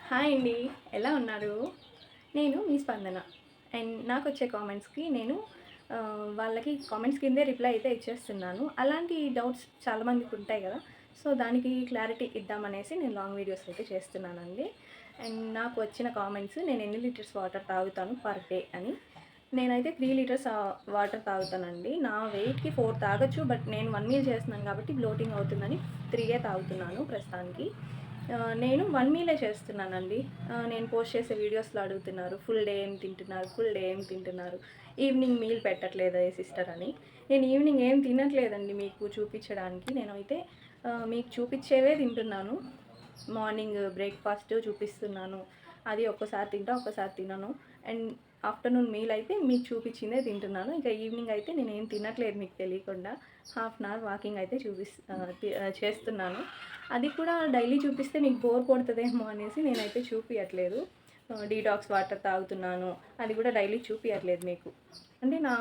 Hi అండి. ఎలా ఉన్నారు? నేను మీ స్పందన. అండ్ నాకొచ్చే కామెంట్స్‌కి నేను వాళ్ళకి కామెంట్స్ కిందే రిప్లై అయితే ఇచ్చేస్తున్నాను. అలాంటి డౌట్స్ చాలామందికి ఉంటాయి కదా! సో, దానికి క్లారిటీ ఇద్దామనేసి నేను లాంగ్ వీడియోస్ అయితే చేస్తున్నానండి. అండ్ నాకు వచ్చిన కామెంట్స్ నేను ఎన్ని లీటర్స్ వాటర్ తాగుతాను పర్ డే అని. నేనైతే 3 లీటర్స్ వాటర్ తాగుతానండి. నా వెయిట్‌కి 4 తాగొచ్చు. బట్ నేను 1 మీల్ చేస్తున్నాను కాబట్టి బ్లోటింగ్ అవుతుందని 3 తాగుతున్నాను ప్రస్తుతానికి. నేను 1 మీలే చేస్తున్నానండి. నేను పోస్ట్ చేసే వీడియోస్‌లో అడుగుతున్నారు. ఫుల్ డే ఏం తింటున్నారు? ఫుల్ డే ఏం తింటున్నారు? ఈవినింగ్ మీల్ పెట్టట్లేదా సిస్టర్ అని. నేను ఈవినింగ్ ఏం తినట్లేదండి మీకు చూపించడానికి. నేనైతే మీకు చూపించేవే తింటున్నాను. మార్నింగ్ బ్రేక్‌ఫాస్ట్ చూపిస్తున్నాను. అది ఒక్కసారి తింటా, ఒక్కసారి తినను. అండ్ ఆఫ్టర్‌నూన్ మీల్ అయితే మీకు చూపించిందే తింటున్నాను. ఇక ఈవినింగ్ అయితే నేనేం తినట్లేదు మీకు తెలియకుండా. హాఫ్ అన్ అవర్ వాకింగ్ అయితే చేస్తున్నాను. అది కూడా డైలీ చూపిస్తే మీకు బోర్ కొడతదేమో అనేసి నేనైతే చూపియట్లేదు. డీటాక్స్ వాటర్ తాగుతున్నాను. అది కూడా డైలీ చూపియట్లేదు మీకు. అంటే నా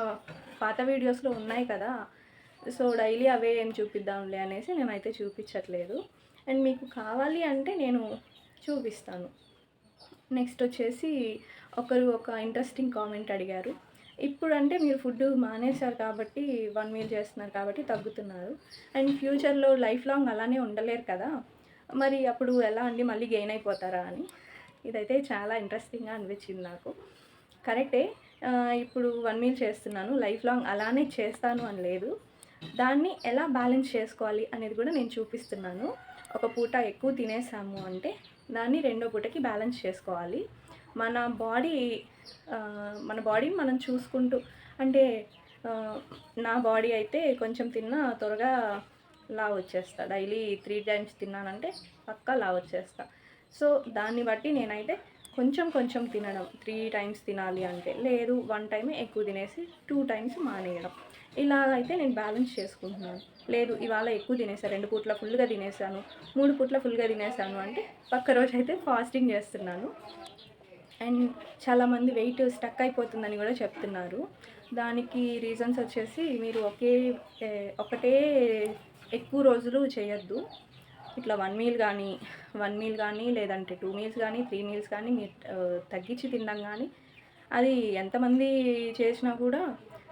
పాత వీడియోస్‌లో ఉన్నాయి కదా! సో, డైలీ అవే ఏం చూపిద్దాంలే అనేసి నేనైతే చూపించట్లేదు. అండ్ మీకు కావాలి అంటే నేను చూపిస్తాను. నెక్స్ట్ వచ్చేసి ఒకరు ఒక ఇంట్రెస్టింగ్ కామెంట్ అడిగారు. ఇప్పుడంటే మీరు ఫుడ్ మానేశారు కాబట్టి 1 మీల్ చేస్తున్నారు కాబట్టి తగ్గుతున్నారు. అండ్ ఫ్యూచర్‌లో లైఫ్ లాంగ్ అలానే ఉండలేరు కదా! మరి అప్పుడు ఎలా అండి మళ్ళీ గెయిన్ అయిపోతారా అని. ఇదైతే చాలా ఇంట్రెస్టింగ్‌గా అనిపించింది నాకు. కరెక్టే. ఇప్పుడు 1 మీల్ చేస్తున్నాను. లైఫ్ లాంగ్ అలానే చేస్తాను అని లేదు. దాన్ని ఎలా బ్యాలెన్స్ చేసుకోవాలి అనేది కూడా నేను చూపిస్తున్నాను. ఒక పూట ఎక్కువ తినేసాము అంటే దాన్ని రెండో పూటకి బ్యాలెన్స్ చేసుకోవాలి. మన బాడీ మన బాడీని మనం చూసుకుంటూ అంటే నా బాడీ అయితే కొంచెం తిన్నా త్వరగా లావొచ్చేస్తా. డైలీ 3 టైమ్స్ తిన్నానంటే పక్కా లావొచ్చేస్తా. సో, దాన్ని బట్టి నేనైతే కొంచెం కొంచెం తినడం. 3 టైమ్స్ తినాలి అంటే, లేదు 1 టైమే ఎక్కువ తినేసి 2 టైమ్స్ మానేయడం. ఇలా అయితే నేను బ్యాలెన్స్ చేసుకుంటున్నాను. లేదు ఇవాళ ఎక్కువ తినేసా, 2 పూట్ల ఫుల్‌గా తినేసాను, 3 పూట్ల ఫుల్‌గా తినేసాను అంటే పక్క రోజైతే ఫాస్టింగ్ చేస్తున్నాను. అండ్ చాలామంది వెయిట్ స్టక్ అయిపోతుందని కూడా చెప్తున్నారు. దానికి రీజన్స్ వచ్చేసి మీరు ఒకటే ఎక్కువ రోజులు చేయొద్దు. ఇట్లా 1 మీల్ కానీ లేదంటే 2 మీల్స్ కానీ 3 మీల్స్ కానీ మీరు తగ్గించి తినడం కానీ అది ఎంతమంది చేసినా కూడా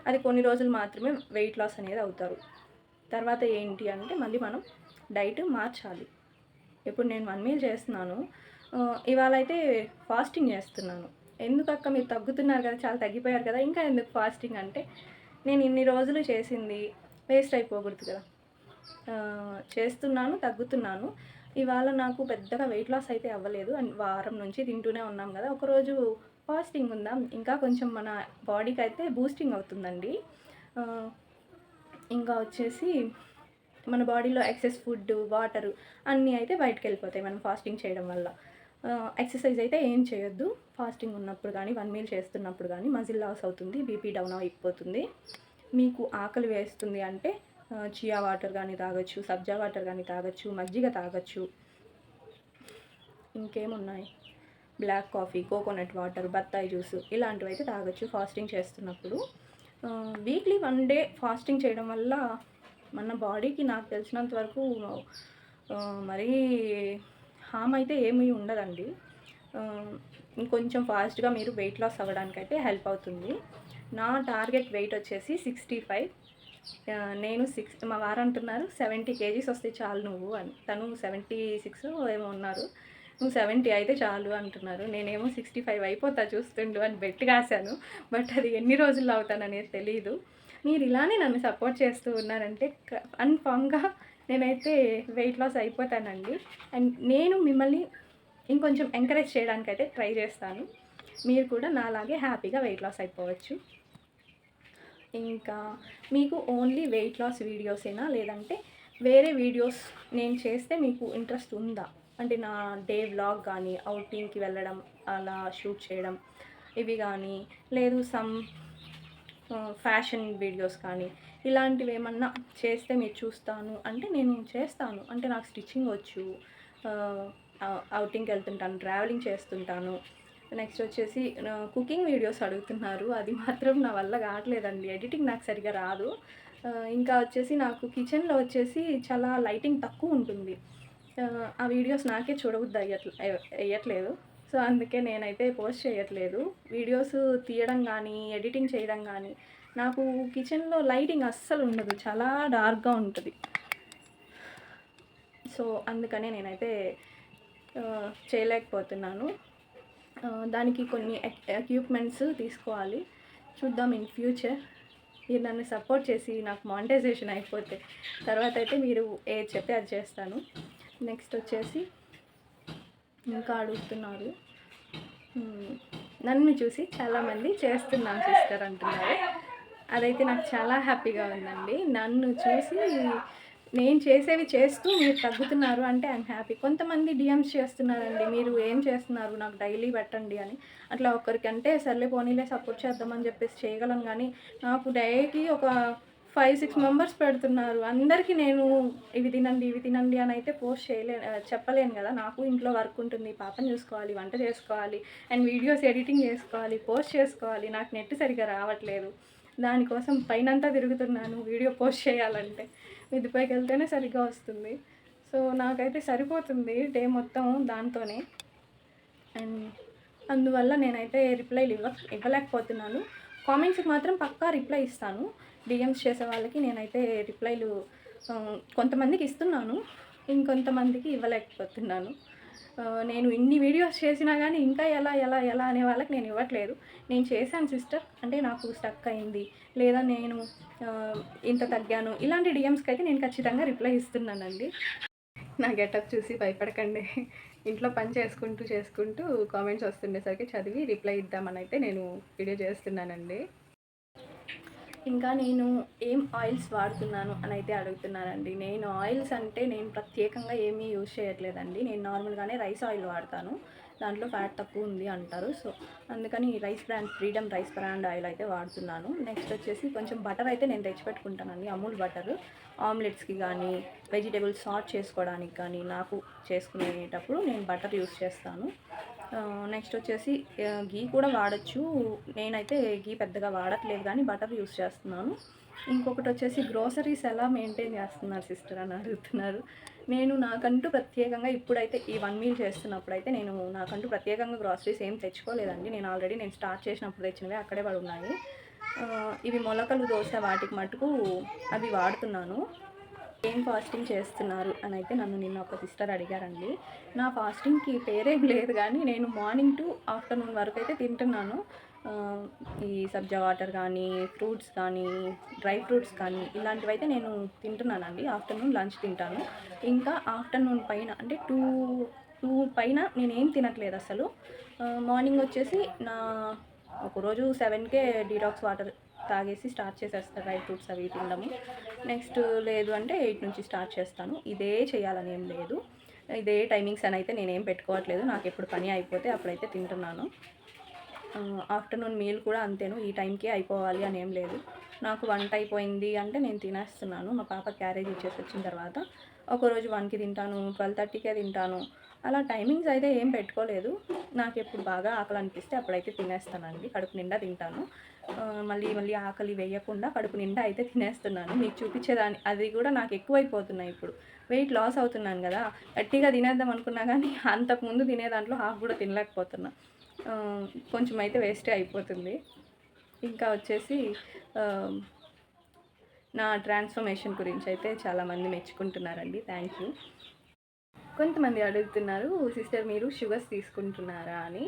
అది కొన్ని రోజులు మాత్రమే వెయిట్ లాస్ అనేది అవుతారు. తర్వాత ఏంటి అంటే మళ్ళీ మనం డైట్ మార్చాలి. ఇప్పుడు నేను 1 మీల్ చేస్తున్నాను. ఇవాళ అయితే ఫాస్టింగ్ చేస్తున్నాను. ఎందుకక్క మీరు తగ్గుతున్నారు కదా! చాలా తగ్గిపోయారు కదా! ఇంకా ఎందుకు ఫాస్టింగ్ అంటే, నేను ఇన్ని రోజులు చేసింది వేస్ట్ అయిపోకూడదు కదా! చేస్తున్నాను, తగ్గుతున్నాను. ఇవాళ నాకు పెద్దగా వెయిట్ లాస్ అయితే అవ్వలేదు. అండ్ వారం నుంచి తింటూనే ఉన్నాం కదా! ఒకరోజు ఫాస్టింగ్ ఉందాం. ఇంకా కొంచెం మన బాడీకి అయితే బూస్టింగ్ అవుతుందండి. ఇంకా వచ్చేసి మన బాడీలో ఎక్సెస్ ఫుడ్, వాటరు అన్నీ అయితే బయటకెళ్ళిపోతాయి మనం ఫాస్టింగ్ చేయడం వల్ల. ఎక్సర్సైజ్ అయితే ఏం చేయొద్దు. ఫాస్టింగ్ ఉన్నప్పుడు కానీ, 1 మీల్ చేస్తున్నప్పుడు కానీ మజిల్ లాస్ అవుతుంది. బీపీ డౌన్ అయిపోతుంది. మీకు ఆకలి వేస్తుంది అంటే చియా వాటర్ కానీ తాగొచ్చు, సబ్జా వాటర్ కానీ తాగొచ్చు, మజ్జిగ తాగొచ్చు. ఇంకేమున్నాయి? బ్లాక్ కాఫీ, కోకోనట్ వాటర్, బత్తాయి జ్యూసు ఇలాంటివైతే తాగొచ్చు ఫాస్టింగ్ చేస్తున్నప్పుడు. వీక్లీ 1 డే ఫాస్టింగ్ చేయడం వల్ల మన బాడీకి నాకు తెలిసినంత వరకు మరీ హామ్ అయితే ఏమీ ఉండదండి. ఇంకొంచెం ఫాస్ట్‌గా మీరు వెయిట్ లాస్ అవ్వడానికైతే హెల్ప్ అవుతుంది. నా టార్గెట్ వెయిట్ వచ్చేసి 65. నేను మా వారు అంటున్నారు 70 కేజీస్ వస్తే చాలు నువ్వు అని. తను 76 ఏమో ఉన్నారు. నువ్వు 70 అయితే చాలు అంటున్నారు. నేనేమో 65 అయిపోతా చూస్తుండు అని బెట్ కాసాను. బట్ అది ఎన్ని రోజుల్లో అవుతాననేది తెలీదు. మీరు ఇలానే నన్ను సపోర్ట్ చేస్తూ ఉన్నారంటే కన్ఫామ్‌గా నేనైతే వెయిట్ లాస్ అయిపోతానండి. అండ్ నేను మిమ్మల్ని ఇంకొంచెం ఎంకరేజ్ చేయడానికైతే ట్రై చేస్తాను. మీరు కూడా నాలాగే హ్యాపీగా వెయిట్ లాస్ అయిపోవచ్చు. ఇంకా మీకు ఓన్లీ వెయిట్ లాస్ వీడియోసేనా? లేదంటే వేరే వీడియోస్ నేను చేస్తే మీకు ఇంట్రెస్ట్ ఉందా? అంటే నా డే వ్లాగ్ కానీ, ఔటింగ్‌కి వెళ్ళడం, అలా షూట్ చేయడం ఇవి కానీ, లేదు ఫ్యాషన్ వీడియోస్ కానీ, ఇలాంటివేమన్నా చేస్తే మీరు చూస్తాను అంటే నేను చేస్తాను. అంటే నాకు స్టిచ్చింగ్ వచ్చు. ఔటింగ్‌కి వెళ్తుంటాను, ట్రావెలింగ్ చేస్తుంటాను. నెక్స్ట్ వచ్చేసి కుకింగ్ వీడియోస్ అడుగుతున్నారు. అది మాత్రం నా వల్ల కావట్లేదండి. ఎడిటింగ్ నాకు సరిగ్గా రాదు. ఇంకా వచ్చేసి నాకు కిచెన్‌లో వచ్చేసి చాలా లైటింగ్ తక్కువ ఉంటుంది. ఆ వీడియోస్ నాకే చూడబుద్ధి వేయట్లేదు. సో, అందుకే నేనైతే పోస్ట్ చేయట్లేదు. వీడియోస్ తీయడం గానీ, ఎడిటింగ్ చేయడం గానీ, నాకు కిచెన్‌లో లైటింగ్ అస్సలు ఉండదు. చాలా డార్క్‌గా ఉంటది. సో, అందుకనే నేనైతే చేయలేకపోతున్నాను. దానికి కొన్ని ఎక్విప్‌మెంట్స్ తీసుకోవాలి. చూద్దాం ఇన్ ఫ్యూచర్. మీరు నన్ను సపోర్ట్ చేసి నాకు మానిటైజేషన్ అయిపోతే తర్వాత అయితే మీరు ఏది చెప్తే అది చేస్తాను. నెక్స్ట్ వచ్చేసి ఇంకా అడుగుతున్నారు. నన్ను చూసి చాలామంది చేస్తున్నాను సిస్టర్ అంటున్నారు. అదైతే నాకు చాలా హ్యాపీగా ఉందండి. నన్ను చూసి నేను చేసేవి చేస్తూ మీరు తగ్గుతున్నారు అంటే ఐఎమ్ హ్యాపీ. కొంతమంది డీఎమ్స్ చేస్తున్నారండి, మీరు ఏం చేస్తున్నారు నాకు డైలీ పెట్టండి అని. అట్లా ఒక్కరికంటే సర్లే పోనీలే సపోర్ట్ చేద్దామని చెప్పేసి చేయగలను, కానీ నాకు డైలీ ఒక 5-6 మెంబర్స్ పెడుతున్నారు. అందరికీ నేను ఇవి తినండి, ఇవి తినండి అని అయితే పోస్ట్ చెప్పలేను కదా. నాకు ఇంట్లో వర్క్ ఉంటుంది, పాపని చూసుకోవాలి, వంట చేసుకోవాలి, అండ్ వీడియోస్ ఎడిటింగ్ చేసుకోవాలి, పోస్ట్ చేసుకోవాలి. నాకు నెట్ సరిగ్గా రావట్లేదు. దానికోసం పైనంతా తిరుగుతున్నాను వీడియో పోస్ట్ చేయాలంటే. మిద్దిపైకి వెళ్తేనే సరిగ్గా వస్తుంది. సో, నాకైతే సరిపోతుంది డే మొత్తం దాంతోనే. అండ్ అందువల్ల నేనైతే రిప్లైలు ఇవ్వలేకపోతున్నాను. కామెంట్స్కి మాత్రం పక్కా రిప్లై ఇస్తాను. డిఎమ్స్ చేసే వాళ్ళకి నేనైతే రిప్లైలు కొంతమందికి ఇస్తున్నాను, ఇంకొంతమందికి ఇవ్వలేకపోతున్నాను. నేను ఇన్ని వీడియోస్ చేసినా కానీ ఇంకా ఎలా ఎలా ఎలా అనే వాళ్ళకి నేను ఇవ్వట్లేదు. నేను చేశాను సిస్టర్ అంటే నాకు స్టక్ అయింది, లేదా నేను ఇంత తగ్గాను, ఇలాంటి డిఎమ్స్కి అయితే నేను ఖచ్చితంగా రిప్లై ఇస్తున్నానండి. నా గెటప్ చూసి భయపడకండి. ఇంట్లో పని చేసుకుంటూ కామెంట్స్ వస్తుండేసరికి చదివి రిప్లై ఇద్దామని అయితే నేను వీడియో చేస్తున్నానండి. ఇంకా నేను ఏం ఆయిల్స్ వాడుతున్నాను అని అయితే అడుగుతున్నానండి. నేను ఆయిల్స్ అంటే నేను ప్రత్యేకంగా ఏమీ యూజ్ చేయట్లేదండి. నేను నార్మల్గానే రైస్ ఆయిల్ వాడతాను. దాంట్లో ఫ్యాట్ తక్కువ ఉంది అంటారు. సో, అందుకని ఫ్రీడమ్ రైస్ బ్రాండ్ ఆయిల్ అయితే వాడుతున్నాను. నెక్స్ట్ వచ్చేసి కొంచెం బటర్ అయితే నేను తెచ్చిపెట్టుకుంటానండి, అమూల్ బటర్. ఆమ్లెట్స్కి కానీ, వెజిటేబుల్స్ సార్ట్ చేసుకోవడానికి కానీ, నాకు చేసుకునేటప్పుడు నేను బటర్ యూజ్ చేస్తాను. నెక్స్ట్ వచ్చేసి గీ కూడా వాడచ్చు. నేనైతే గీ పెద్దగా వాడట్లేదు కానీ బటర్ యూస్ చేస్తున్నాను. ఇంకొకటి వచ్చేసి గ్రోసరీస్ ఎలా మెయింటైన్ చేస్తున్నారు సిస్టర్ అని అడుగుతున్నారు. నేను నాకంటూ ప్రత్యేకంగా ఇప్పుడైతే ఈ 1 మీల్ చేస్తున్నప్పుడైతే నేను నాకంటూ ప్రత్యేకంగా గ్రోసరీస్ ఏం తెచ్చుకోలేదండి. నేను స్టార్ట్ చేసినప్పుడు తెచ్చినవి అక్కడే పడి ఉన్నాయి. ఇవి మొలకలు దోస వాటికి మటుకు అవి వాడుతున్నాను. ఏం ఫాస్టింగ్ చేస్తున్నారు అని అయితే నన్ను నిన్న ఒక సిస్టర్ అడిగారండి. నా ఫాస్టింగ్కి పేరేం లేదు కానీ నేను మార్నింగ్ టు ఆఫ్టర్నూన్ వరకు అయితే తింటున్నాను. ఈ సబ్జా వాటర్ కానీ, ఫ్రూట్స్ కానీ, డ్రై ఫ్రూట్స్ కానీ ఇలాంటివైతే నేను తింటున్నానండి. ఆఫ్టర్నూన్ లంచ్ తింటాను. ఇంకా ఆఫ్టర్నూన్ పైన అంటే 2 పైన నేనేం తినట్లేదు అసలు. మార్నింగ్ వచ్చేసి ఒకరోజు 7కే డీటాక్స్ వాటర్ తాగేసి స్టార్ట్ చేసేస్తాను, డ్రై ఫ్రూట్స్ అవి తినడము. నెక్స్ట్ లేదు అంటే 8 నుంచి స్టార్ట్ చేస్తాను. ఇదే చేయాలని ఏం లేదు, ఇదే టైమింగ్స్ అని అయితే నేనేం పెట్టుకోవట్లేదు. నాకు ఎప్పుడు పని అయిపోతే అప్పుడైతే తింటున్నాను. ఆఫ్టర్నూన్ మీల్ కూడా అంతేను, ఈ టైంకే అయిపోవాలి అని ఏం లేదు. నాకు వంట అయిపోయింది అంటే నేను తినేస్తున్నాను. మా పాప క్యారేజ్ ఇచ్చేసి వచ్చిన తర్వాత ఒకరోజు 1కి తింటాను, 12:30కే తింటాను. అలా టైమింగ్స్ అయితే ఏం పెట్టుకోలేదు. నాకు ఎప్పుడు బాగా ఆకలి అనిపిస్తే అప్పుడైతే తినేస్తానండి. కడుపు నిండా తింటాను. మళ్ళీ ఆకలి వేయకుండా కడుపు నిండా అయితే తినేస్తున్నాను. మీకు చూపించేదాన్ని అది కూడా నాకు ఎక్కువైపోతున్నాయి. ఇప్పుడు వెయిట్ లాస్ అవుతున్నాను కదా, గట్టిగా తినేద్దాం అనుకున్నా కానీ అంతకుముందు తినే దాంట్లో హాఫ్ కూడా తినలేకపోతున్నా. కొంచెం అయితే వేస్టే అయిపోతుంది. ఇంకా వచ్చేసి నా ట్రాన్స్ఫర్మేషన్ గురించి అయితే చాలామంది మెచ్చుకుంటున్నారండి. Thank you. కొంతమంది అడుగుతున్నారు, సిస్టర్ మీరు షుగర్స్ తీసుకుంటున్నారా అని.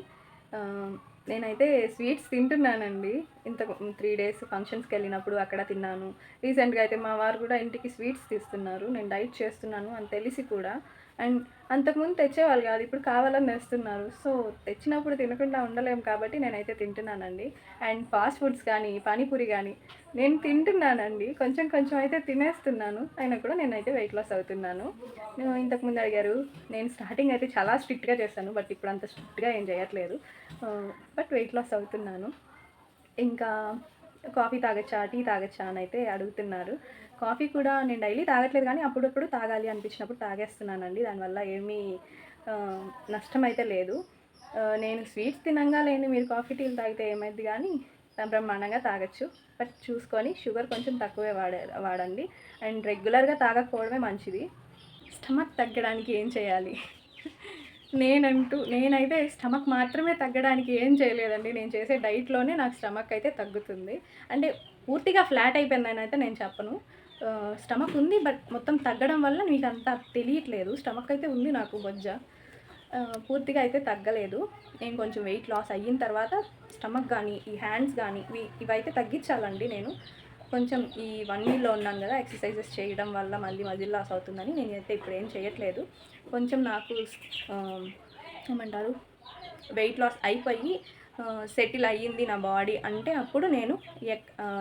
నేనైతే స్వీట్స్ తింటున్నానండి. 3 డేస్ ఫంక్షన్స్కి వెళ్ళినప్పుడు అక్కడ తిన్నాను. రీసెంట్గా అయితే మా వారు కూడా ఇంటికి స్వీట్స్ తీస్తున్నారు. నేను డైట్ చేస్తున్నాను అని తెలిసి కూడా. అండ్ అంతకుముందు తెచ్చేవాళ్ళు కాదు, ఇప్పుడు కావాలని తెస్తున్నారు. సో, తెచ్చినప్పుడు తినకుండా ఉండలేము కాబట్టి నేనైతే తింటున్నానండి. అండ్ ఫాస్ట్ ఫుడ్స్ కానీ, పానీపూరి కానీ నేను తింటున్నానండి. కొంచెం కొంచెం అయితే తినేస్తున్నాను. అయినా కూడా నేనైతే వెయిట్ లాస్ అవుతున్నాను. ఇంతకుముందు అడిగారు, నేను స్టార్టింగ్ అయితే చాలా స్ట్రిక్ట్గా చేస్తాను, బట్ ఇప్పుడు అంత స్ట్రిక్ట్గా ఏం చేయట్లేదు. బట్ వెయిట్ లాస్ అవుతున్నాను. ఇంకా కాఫీ తాగొచ్చా, టీ తాగొచ్చా అని అయితే అడుగుతున్నారు. కాఫీ కూడా నేను డైలీ తాగట్లేదు కానీ అప్పుడప్పుడు తాగాలి అనిపించినప్పుడు తాగేస్తున్నానండి. దానివల్ల ఏమీ నష్టం అయితే లేదు. నేను స్వీట్స్ తినంగా లేని మీరు కాఫీ టీలు తాగితే ఏమైంది కానీ బ్రహ్మాండంగా తాగొచ్చు. బట్ చూసుకొని షుగర్ కొంచెం తక్కువే వాడండి. అండ్ రెగ్యులర్గా తాగకపోవడమే మంచిది. స్టమక్ తగ్గడానికి ఏం చేయాలి? నేనైతే స్టమక్ మాత్రమే తగ్గడానికి ఏం చేయలేదండి. నేను చేసే డైట్‌లోనే నాకు స్టమక్ అయితే తగ్గుతుంది. అంటే పూర్తిగా ఫ్లాట్ అయిపోయిందని అయితే నేను చెప్పను. స్టమక్ ఉంది. బట్ మొత్తం తగ్గడం వల్ల మీకంత తెలియట్లేదు. స్టమక్ అయితే ఉంది నాకు బొజ్జ. పూర్తిగా అయితే తగ్గలేదు. నేను కొంచెం వెయిట్ లాస్ అయిన తర్వాత స్టమక్ గానీ, ఈ హ్యాండ్స్ గానీ ఇవైతే తగ్గించాలండి నేను. కొంచెం ఈ 1 మీల్‌లో ఉన్నాను గదా! ఎక్సర్‌సైజెస్ చేయడం వల్ల మళ్ళీ మజిల్ లాస్ అవుతుందని నేనైతే ఇప్పుడేం చేయట్లేదు. కొంచెం నాకు ఏమంటారు వెయిట్ లాస్ అయిపోయి సెటిల్ అయ్యింది నా బాడీ అంటే అప్పుడు నేను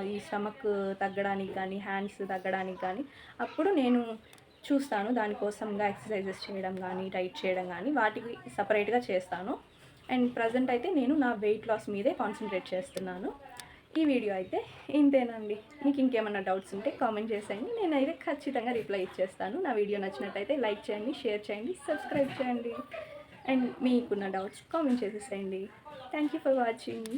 ఈ స్టమక్ తగ్గడానికి కానీ, హ్యాండ్స్ తగ్గడానికి కానీ అప్పుడు నేను చూస్తాను. దానికోసంగా ఎక్సర్‌సైజెస్ చేయడం గానీ, డైట్ చేయడం గానీ వాటికి సెపరేట్‌గా చేస్తాను. అండ్ ప్రెజెంట్ అయితే నేను నా వెయిట్ లాస్ మీదే కాన్సంట్రేట్ చేస్తున్నాను. ఈ వీడియో అయితే ఇంతేనండి. మీకు ఇంకేమన్నా డౌట్స్ ఉంటే కామెంట్ చేసేయండి. నేనైతే ఖచ్చితంగా రిప్లై ఇచ్చేస్తాను. నా వీడియో నచ్చినట్టయితే లైక్ చేయండి, షేర్ చేయండి, సబ్స్క్రైబ్ చేయండి. అండ్ మీకున్న డౌట్స్ కామెంట్ చేసేసేయండి. Thank you for watching.